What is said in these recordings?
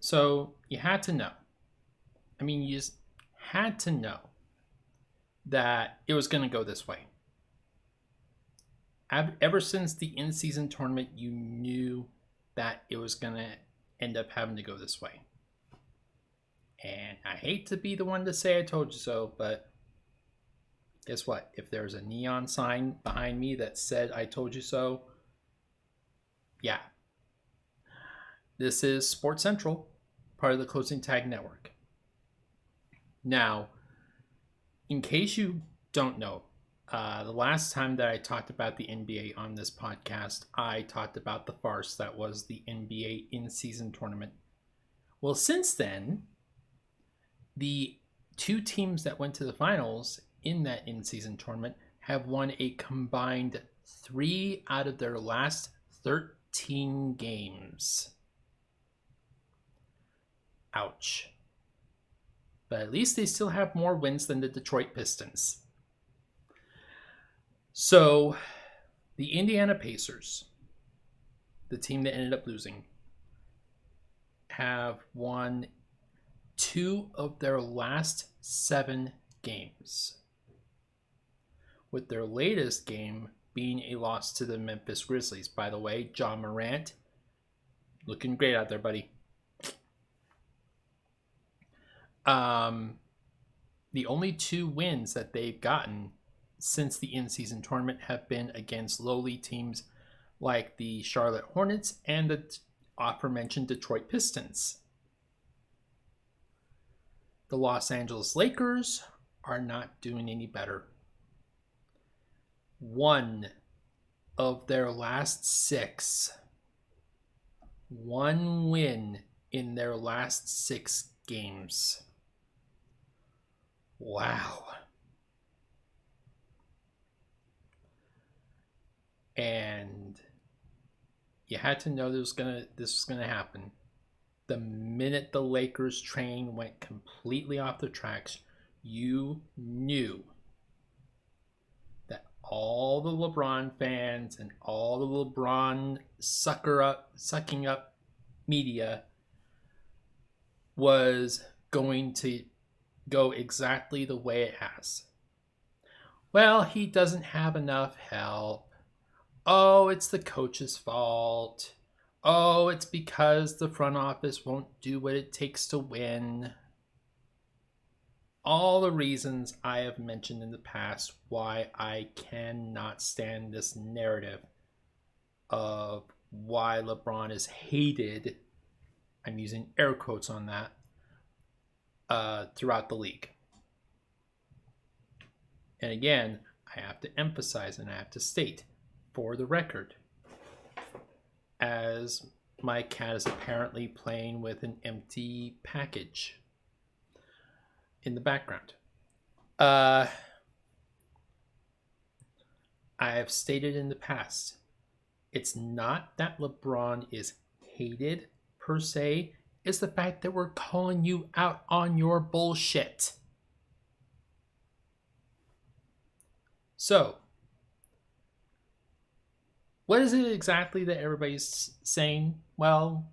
So you had to know. I mean, you just had to know that it was going to go this way. Ever since the in season tournament, you knew that it was going to end up having to go this way. And I hate to be the one to say I told you so, but guess what? If there's a neon sign behind me that said I told you so, yeah. This is Sports Central, part of the Closing Tag Network. Now, in case you don't know, the last time that I talked about the NBA on this podcast, I talked about the farce that was the NBA in-season tournament. Well, since then, the two teams that went to the finals in that in-season tournament have won a combined 3 out of their last 13 games. Ouch. But at least they still have more wins than the Detroit Pistons. So, the Indiana Pacers, the team that ended up losing, have won 2 of their last 7 games, with their latest game being a loss to the Memphis Grizzlies. By the way, John Morant, looking great out there, buddy. The only 2 wins that they've gotten since the in-season tournament have been against lowly teams like the Charlotte Hornets and the aforementioned Detroit Pistons. The Los Angeles Lakers are not doing any better. 1 of their last 6. 1 win in their last 6 games. Wow. And you had to know this was gonna happen. The minute the Lakers train went completely off the tracks, you knew that all the LeBron fans and all the LeBron sucking up media was going to go exactly the way it has. Well, he doesn't have enough help. Oh, it's the coach's fault. Oh, it's because the front office won't do what it takes to win. All the reasons I have mentioned in the past why I cannot stand this narrative of why LeBron is hated. I'm using air quotes on that. Throughout the league. And again, I have to emphasize and I have to state, for the record, as my cat is apparently playing with an empty package in the background. I have stated in the past, it's not that LeBron is hated per se, it's the fact that we're calling you out on your bullshit. So, what is it exactly that everybody's saying? Well,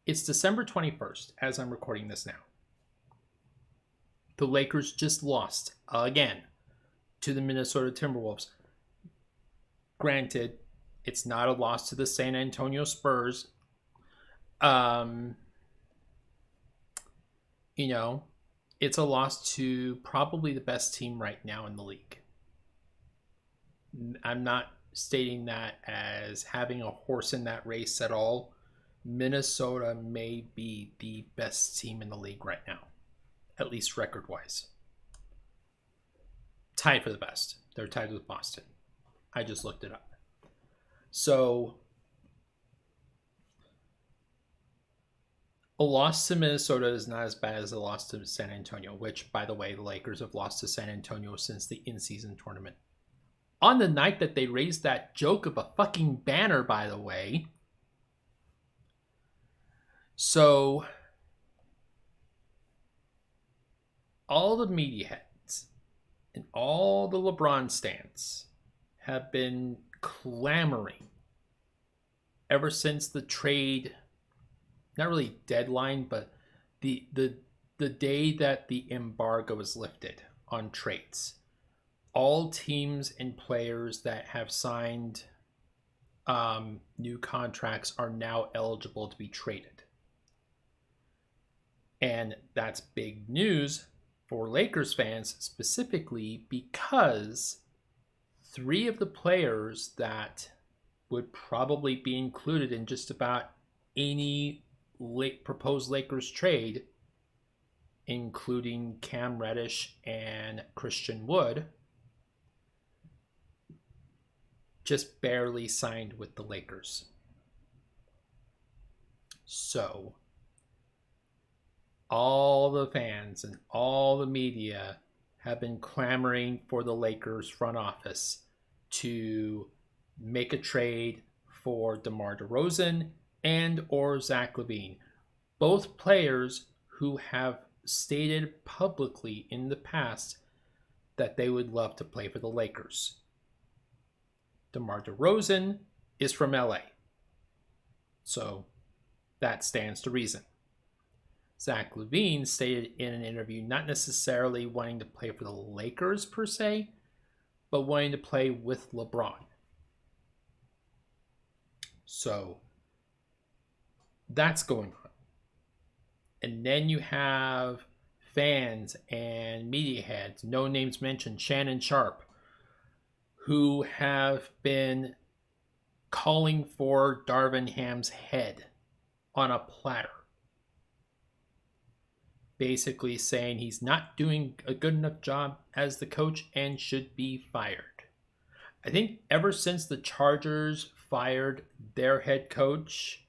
it's December 21st as I'm recording this now. The Lakers just lost again to the Minnesota Timberwolves. Granted, it's not a loss to the San Antonio Spurs. It's a loss to probably the best team right now in the league. I'm not stating that as having a horse in that race at all. Minnesota may be the best team in the league right now, at least record-wise. Tied for the best. They're tied with Boston. I just looked it up. So, a loss to Minnesota is not as bad as a loss to San Antonio, which, by the way, the Lakers have lost to San Antonio since the in-season tournament. On the night that they raised that joke of a fucking banner, by the way. So, all the media heads and all the LeBron stans have been clamoring ever since the trade not really deadline, but the day that the embargo was lifted on trades, all teams and players that have signed new contracts are now eligible to be traded. And that's big news for Lakers fans specifically, because 3 of the players that would probably be included in just about any proposed Lakers trade, including Cam Reddish and Christian Wood, just barely signed with the Lakers. So all the fans and all the media have been clamoring for the Lakers front office to make a trade for DeMar DeRozan and or Zach LaVine, both players who have stated publicly in the past that they would love to play for the Lakers. DeMar DeRozan is from LA, so that stands to reason. Zach LaVine stated in an interview not necessarily wanting to play for the Lakers per se, but wanting to play with LeBron. So that's going on. And then you have fans and media heads, no names mentioned, Shannon Sharpe, who have been calling for Darvin Ham's head on a platter, basically saying he's not doing a good enough job as the coach and should be fired. I think ever since the Chargers fired their head coach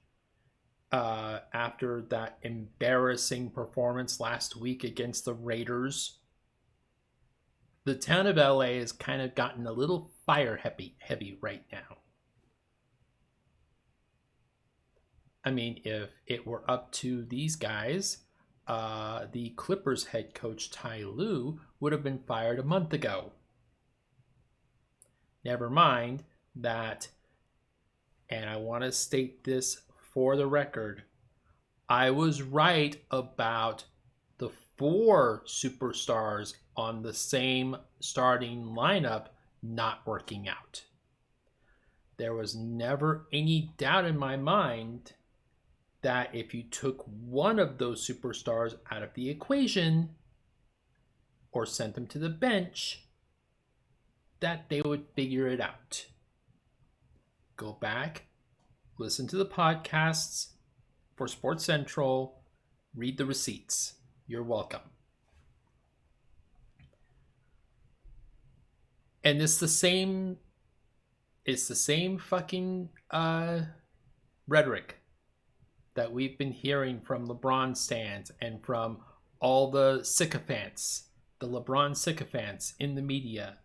after that embarrassing performance last week against the Raiders, the town of LA has kind of gotten a little fire heavy right now. I mean, if it were up to these guys, the Clippers head coach Ty Lue would have been fired a month ago. Never mind that, and I want to state this for the record, I was right about the 4 superstars on the same starting lineup not working out. There was never any doubt in my mind that if you took one of those superstars out of the equation or sent them to the bench, that they would figure it out. Go back, listen to the podcasts for Sports Central, read the receipts. You're welcome. And it's the same fucking rhetoric that we've been hearing from LeBron stands and from all the sycophants, the LeBron sycophants in the media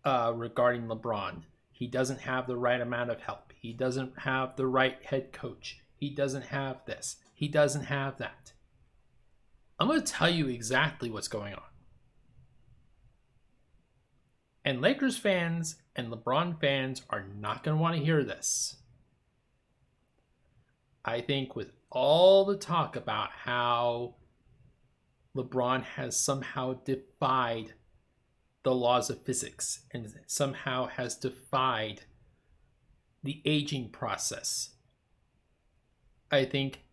regarding LeBron. He doesn't have the right amount of help. He doesn't have the right head coach. He doesn't have this. He doesn't have that. I'm going to tell you exactly what's going on. And Lakers fans and LeBron fans are not going to want to hear this. I think with all the talk about how LeBron has somehow defied the laws of physics and somehow has defied the aging process, I think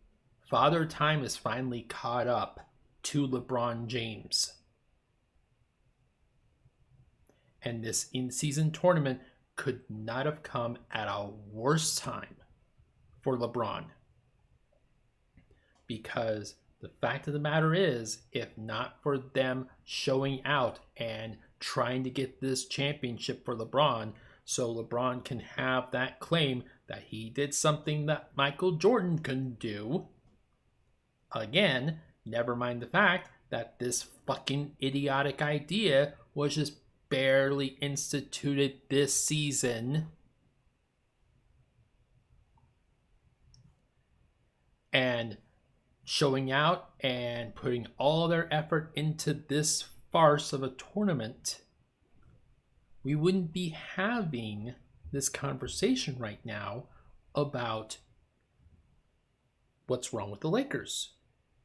Father Time is finally caught up to LeBron James. And this in-season tournament could not have come at a worse time for LeBron. Because the fact of the matter is, if not for them showing out and trying to get this championship for LeBron, so LeBron can have that claim that he did something that Michael Jordan couldn't do. Again, never mind the fact that this fucking idiotic idea was just barely instituted this season. And showing out and putting all their effort into this farce of a tournament, we wouldn't be having this conversation right now about What's wrong with the Lakers?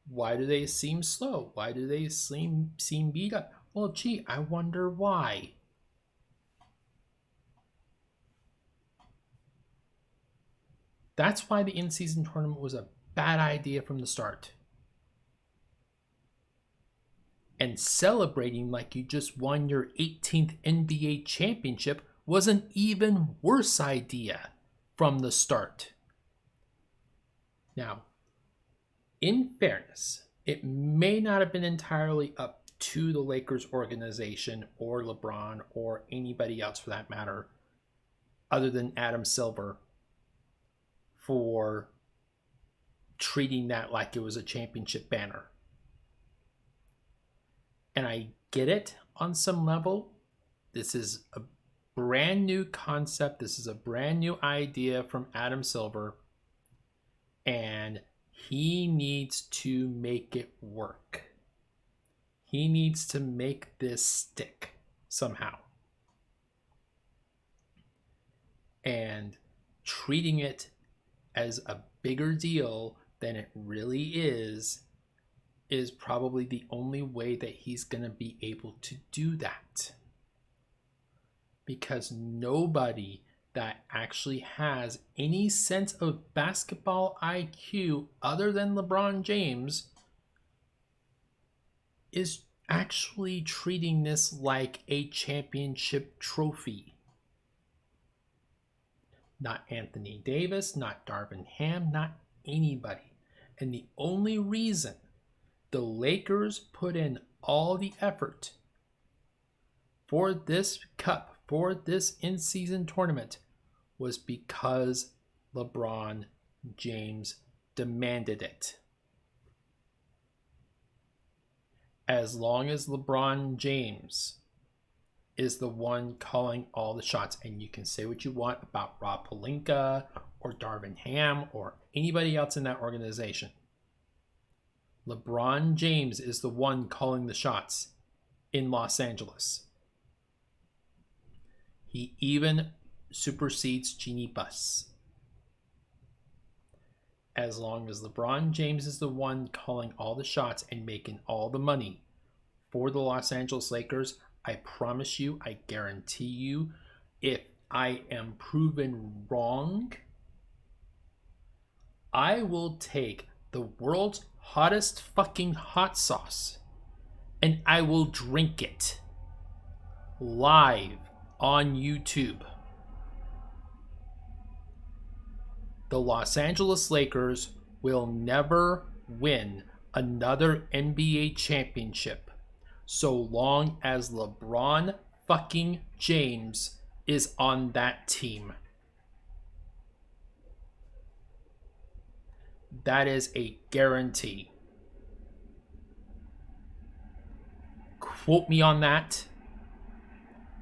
Why do they seem slow? Why do they seem beat up? Well, gee, I wonder why. That's why the in-season tournament was a bad idea from the start. And celebrating like you just won your 18th NBA championship was an even worse idea from the start. Now, in fairness, it may not have been entirely up to the Lakers organization or LeBron or anybody else for that matter, other than Adam Silver, for treating that like it was a championship banner. And I get it on some level. This is a brand new concept. This is a brand new idea from Adam Silver. And he needs to make it work. He needs to make this stick somehow. And treating it as a bigger deal than it really is probably the only way that he's going to be able to do that. Because nobody that actually has any sense of basketball IQ other than LeBron James is actually treating this like a championship trophy. Not Anthony Davis, not Darvin Ham, not anybody. And the only reason the Lakers put in all the effort for this cup, for this in-season tournament, was because LeBron James demanded it. As long as LeBron James is the one calling all the shots, and you can say what you want about Rob Pelinka or Darvin Ham or anybody else in that organization, LeBron James is the one calling the shots in Los Angeles. He even supersedes Jeannie Buss. As long as LeBron James is the one calling all the shots and making all the money for the Los Angeles Lakers, I promise you, I guarantee you, if I am proven wrong, I will take the world's hottest fucking hot sauce and I will drink it live on YouTube. The Los Angeles Lakers will never win another NBA championship so long as LeBron fucking James is on that team. That is a guarantee. Quote me on that.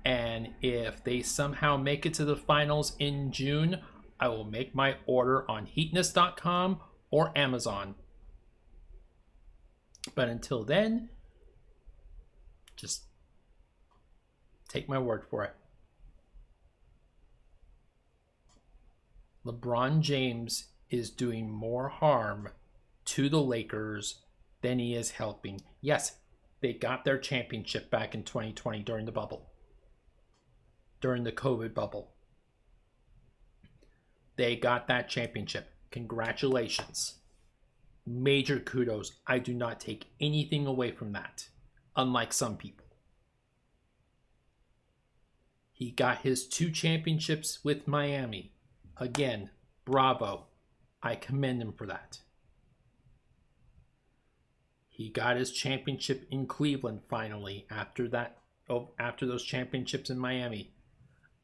And if they somehow make it to the finals in June, I will make my order on heatness.com or Amazon. But until then, just take my word for it. LeBron James is doing more harm to the Lakers than he is helping. Yes, they got their championship back in 2020 during the bubble. During the COVID bubble. They got that championship. Congratulations. Major kudos. I do not take anything away from that, unlike some people. He got his 2 championships with Miami. Again, bravo. I commend him for that. He got his championship in Cleveland finally after those championships in Miami.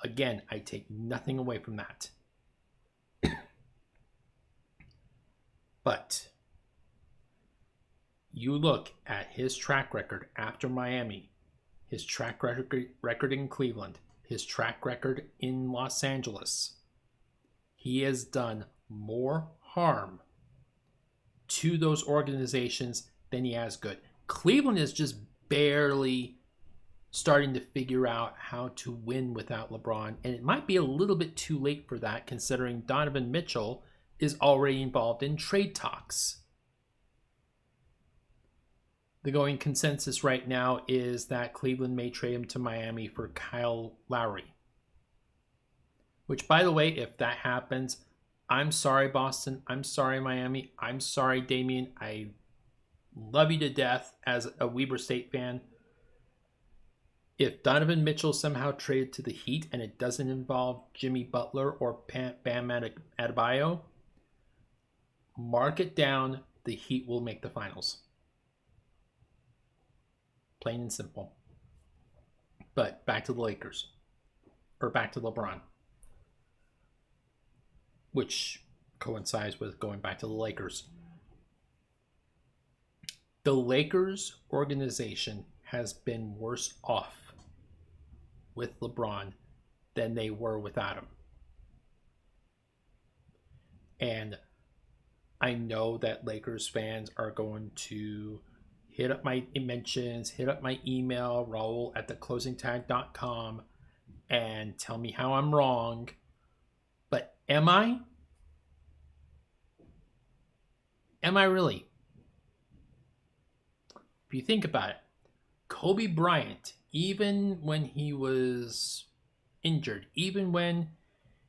Again, I take nothing away from that. But you look at his track record after Miami, his track record in Cleveland, his track record in Los Angeles. He has done more harm to those organizations than he has good. Cleveland is just barely starting to figure out how to win without LeBron, and it might be a little bit too late for that, considering Donovan Mitchell is already involved in trade talks. The going consensus right now is that Cleveland may trade him to Miami for Kyle Lowry. Which, by the way, if that happens, I'm sorry, Boston. I'm sorry, Miami. I'm sorry, Damian. I love you to death as a Weber State fan. If Donovan Mitchell somehow traded to the Heat and it doesn't involve Jimmy Butler or Bam Adebayo, mark it down. The Heat will make the finals. Plain and simple. But back to the Lakers. Or back to LeBron. Which coincides with going back to the Lakers. The Lakers organization has been worse off with LeBron than they were without him. And I know that Lakers fans are going to hit up my mentions, hit up my email, Raul at theclosingtag.com, and tell me how I'm wrong. But am I? Am I really? If you think about it, Kobe Bryant, even when he was injured, even when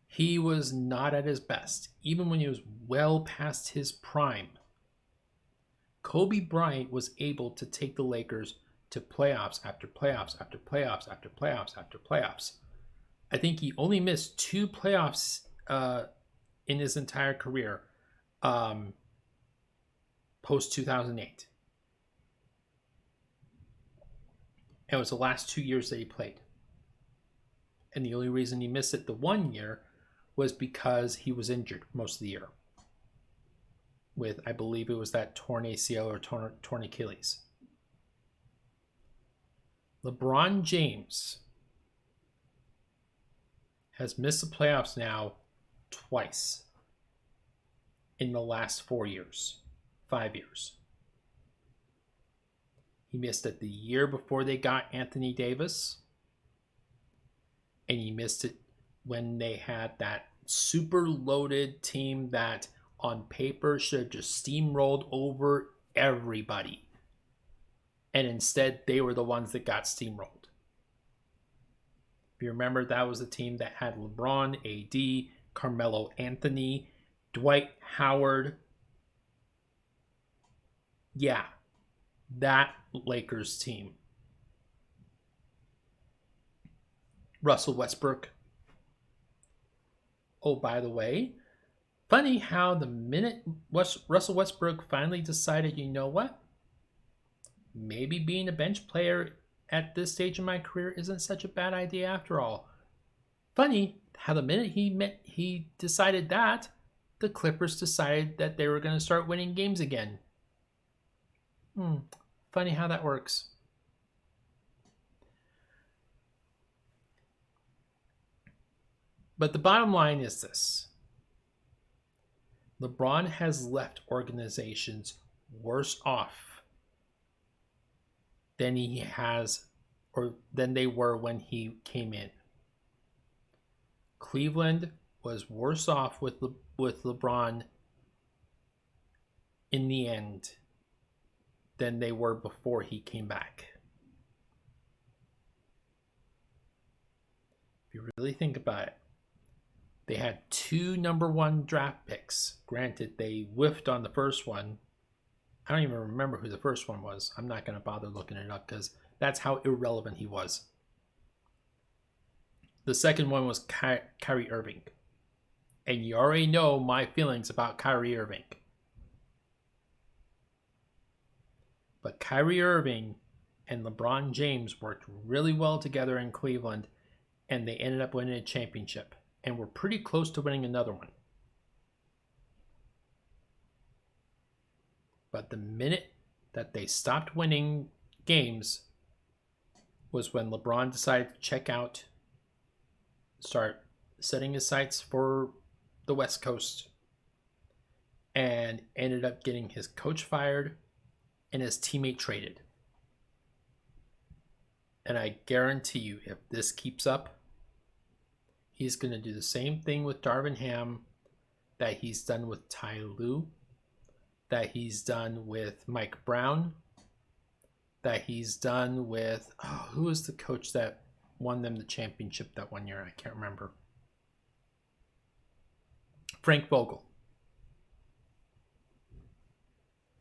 he was not at his best, even when he was well past his prime, Kobe Bryant was able to take the Lakers to playoffs after playoffs after playoffs after playoffs after playoffs. I think he only missed 2 playoffs in his entire career post 2008. It was the last 2 years that he played. And the only reason he missed it the 1 year was because he was injured most of the year. With, I believe it was that torn ACL or torn Achilles. LeBron James has missed the playoffs now twice in the last 4 years, 5 years. He missed it the year before they got Anthony Davis. And he missed it when they had that super loaded team that on paper should have just steamrolled over everybody. And instead, they were the ones that got steamrolled. If you remember, that was a team that had LeBron, AD, Carmelo Anthony, Dwight Howard. Yeah, that Lakers team. Russell Westbrook. Oh, by the way, funny how the minute Russell Westbrook finally decided, you know what? Maybe being a bench player at this stage in my career isn't such a bad idea after all. Funny how the minute he decided that, the Clippers decided that they were going to start winning games again. Funny how that works. But the bottom line is this. LeBron has left organizations worse off than he has or than they were when he came in. Cleveland was worse off with LeBron in the end than they were before he came back. If you really think about it, they had 2 number 1 draft picks. Granted, they whiffed on the first one. I don't even remember who the first one was. I'm not going to bother looking it up because that's how irrelevant he was. The second one was Kyrie Irving. And you already know my feelings about Kyrie Irving. But Kyrie Irving and LeBron James worked really well together in Cleveland, and they ended up winning a championship. And were pretty close to winning another one. But the minute that they stopped winning games was when LeBron decided to check out, start setting his sights for the West Coast, and ended up getting his coach fired and his teammate traded. And I guarantee you, if this keeps up, he's going to do the same thing with Darvin Ham that he's done with Ty Lue, that he's done with Mike Brown, that he's done with, who was the coach that won them the championship that one year? I can't remember. Frank Vogel.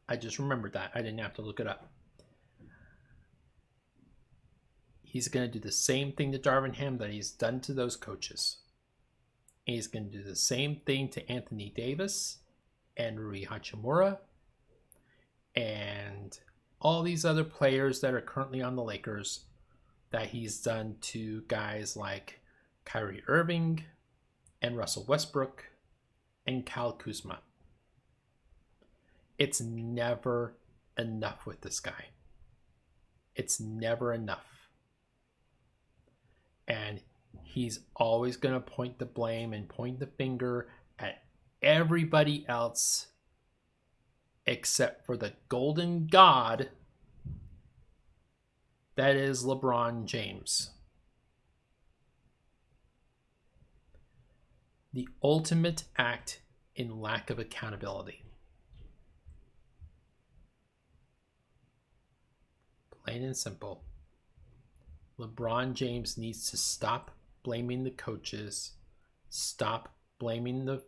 I just remembered that. I didn't have to look it up. He's going to do the same thing to Darvin Ham that he's done to those coaches. And he's going to do the same thing to Anthony Davis and Rui Hachimura and all these other players that are currently on the Lakers that he's done to guys like Kyrie Irving and Russell Westbrook and Kyle Kuzma. It's never enough with this guy. It's never enough. And he's always going to point the blame and point the finger at everybody else except for the golden god that is LeBron James. The ultimate act in lack of accountability. Plain and simple. LeBron James needs to stop blaming the coaches, stop blaming the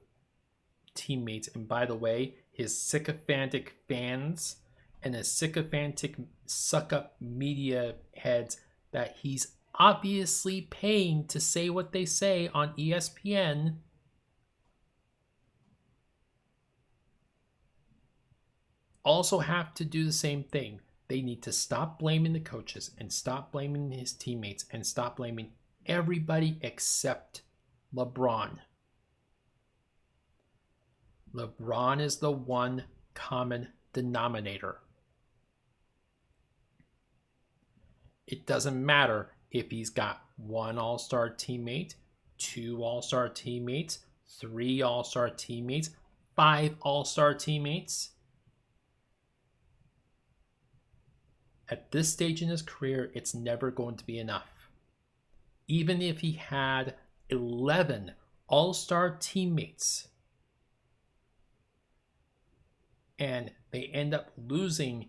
teammates, and by the way, his sycophantic fans and his sycophantic suck-up media heads that he's obviously paying to say what they say on ESPN. Also have to do the same thing. They need to stop blaming the coaches and stop blaming his teammates and stop blaming everybody except LeBron. LeBron is the one common denominator. It doesn't matter if he's got one all-star teammate, two all-star teammates, three all-star teammates, five all-star teammates. At this stage in his career, it's never going to be enough. Even if he had 11 all-star teammates and they end up losing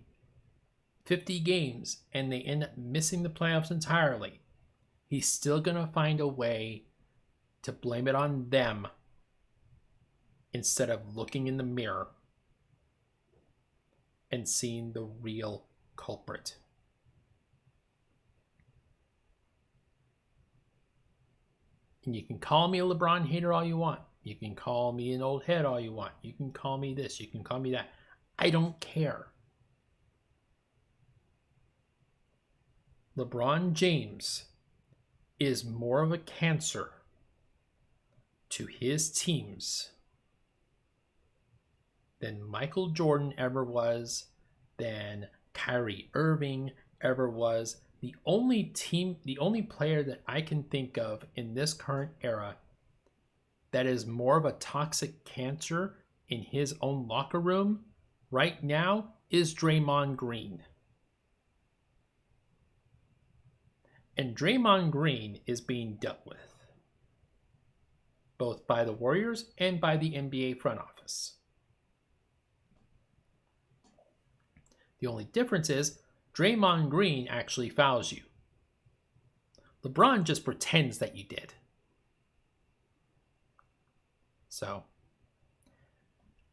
50 games and they end up missing the playoffs entirely, he's still going to find a way to blame it on them instead of looking in the mirror and seeing the real culprit. And you can call me a LeBron hater all you want. You can call me an old head all you want. You can call me this. You can call me that. I don't care. LeBron James is more of a cancer to his teams than Michael Jordan ever was, than Kyrie Irving ever was. The only player that I can think of in this current era that is more of a toxic cancer in his own locker room right now is Draymond Green. And Draymond Green is being dealt with, both by the Warriors and by the NBA front office. The only difference is Draymond Green actually fouls you. LeBron just pretends that you did. So,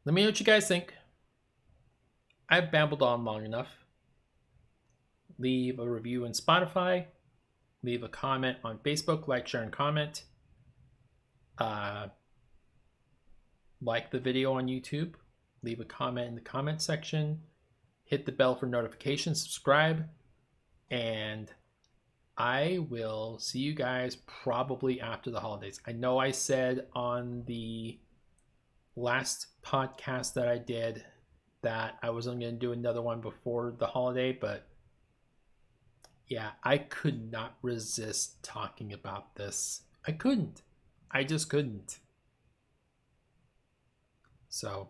let me know what you guys think. I've babbled on long enough. Leave a review on Spotify. Leave a comment on Facebook. Like, share, and comment. Like the video on YouTube. Leave a comment in the comment section. Hit the bell for notifications. Subscribe. And I will see you guys probably after the holidays. I know I said on the last podcast that I did that I wasn't going to do another one before the holiday, but yeah, I could not resist talking about this. I couldn't. I just couldn't. So,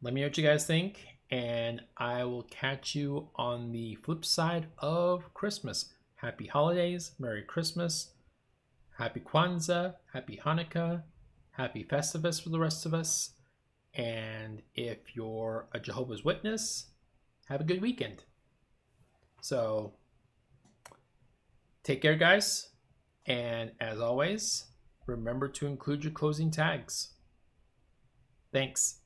let me know what you guys think, and I will catch you on the flip side of Christmas. Happy holidays, Merry Christmas, Happy Kwanzaa, Happy Hanukkah, Happy Festivus for the rest of us. And if you're a Jehovah's Witness, have a good weekend. So take care, guys. And as always, remember to include your closing tags. Thanks.